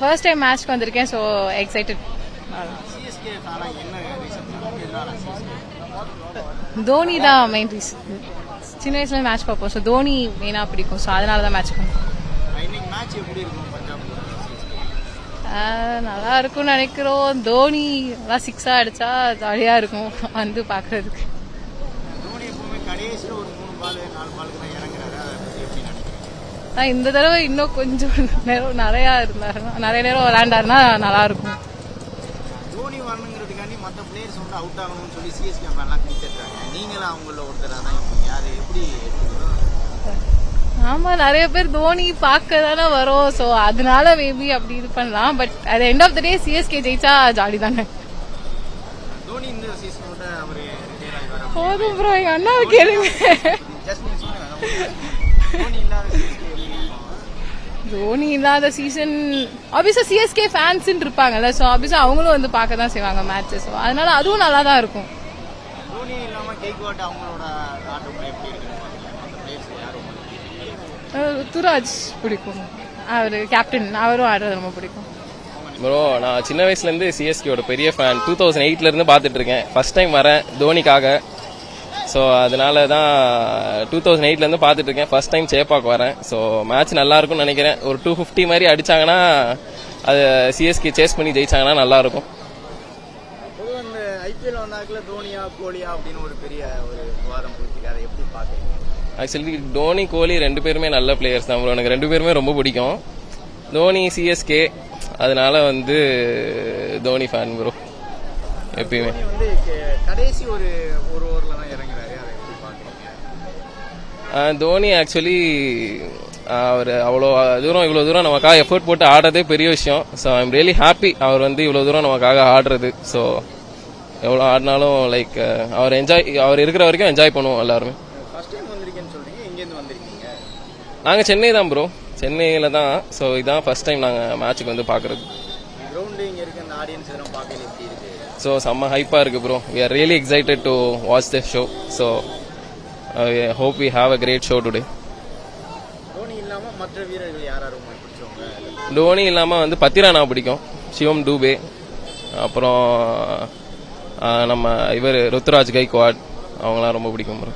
First time மேட்ச்க்கு வந்திருக்கேன். So excited. Dhoni தான் main reason. சின்ன வயசுல மேட்ச் பார்ப்போம். ஸோ தோனி மெயினாக பிடிக்கும். ஸோ அதனால தான் மேட்ச் பண்ணுவோம். நல்லா இருக்கும்னு நினைக்கிறோம். தோனி நல்லா 6 அடிச்சா ஜாலியாக இருக்கும் வந்து பார்க்கறதுக்கு. இந்த தடவை இன்னும் கொஞ்சம் நேரம் நிறைய நேரம் விளையாண்டாருன்னா நல்லா இருக்கும். ஆமா, நிறைய பேர் தோனி பார்க்க தானே வரும். ஸோ அதனால மேபி அப்படி இது பண்ணலாம். பட் அது end of the day CSK ஜெயிச்சா ஜாலி தானே. போதும் ப்ரோ, எங்க அண்ணாவை கேளுங்க. தோனி இல்லாத சீசன் ஆப்வியஸா சிஎஸ்கே ஃபேன்ஸ் இருப்பாங்கல்ல. ஸோ ஆப்வியஸா அவங்களும் வந்து பார்க்க தான் செய்வாங்க மேட்சஸ். அதனால அதுவும் நல்லா தான் இருக்கும். ருத்துராஜ் பிடிக்கும். அவரு கேப்டன், அவரும் ஆடுறது ரொம்ப பிடிக்கும். ப்ரோ, நான் சின்ன வயசுலேருந்து சிஎஸ்கேயோட பெரிய ஃபேன். 2008 பார்த்துட்டு இருக்கேன். ஃபர்ஸ்ட் டைம் வரேன் தோனிக்காக. ஸோ அதனால தான் 2008 பார்த்துட்டு இருக்கேன். ஃபர்ஸ்ட் டைம் சேப்பாக்கு வரேன். ஸோ மேட்ச் நல்லா இருக்கும்னு நினைக்கிறேன். ஒரு 250 மாதிரி அடிச்சாங்கன்னா அது சிஎஸ்கே சேஸ் பண்ணி ஜெயிச்சாங்கன்னா நல்லா இருக்கும். ஐபிஎல் வந்தாக்கல தோனியா கோலியா அப்படின்னு ஒரு பெரிய ஒரு விவாதம் போயிருக்கு. அதை எப்படி பாக்குறீங்க? ஆக்சுவலி தோனி கோலி 2 பேருமே நல்ல பிளேயர்ஸ் தான் ப்ரோ. எனக்கு 2 பேருமே ரொம்ப பிடிக்கும். தோனி சிஎஸ்கே, அதனால வந்து தோனி ஃபேன் ப்ரோ எப்பயுமே. கடைசி ஒரு ஓவர்ல தான் இறங்குறாரு. அதை எப்படி பாக்குறீங்க? தோனி ஆக்சுவலி அவர் அவ்வளோ தூரம் இவ்வளோ தூரம் நமக்காக எஃபர்ட் போட்டு ஆடுறதே பெரிய விஷயம். So I am really happy அவர் வந்து இவ்வளோ தூரம் நமக்காக ஆடுறது. ஸோ எவ்வளோ ஆடினாலும் லைக் அவர் இருக்கிற வரைக்கும் என்ஜாய் பண்ணுவோம் எல்லாருமே. நாங்கள் சென்னை தான் ப்ரோ, சென்னையில தான். ஸோ இதான் ஃபர்ஸ்ட் டைம் நாங்கள் மேட்சுக்கு வந்து பார்க்குறது. ஸோ செம்ம ஹைப்பாக இருக்குது bro. We are really excited to watch the show. So hope we have a great show today. Dhoni இல்லாமல் வந்து பத்திரானா பிடிக்கும், சிவம் டூபே, அப்புறம் நம்ம இவர் ருத்துராஜ் கைக்வாட், அவங்களாம் ரொம்ப பிடிக்கும் ப்ரோ.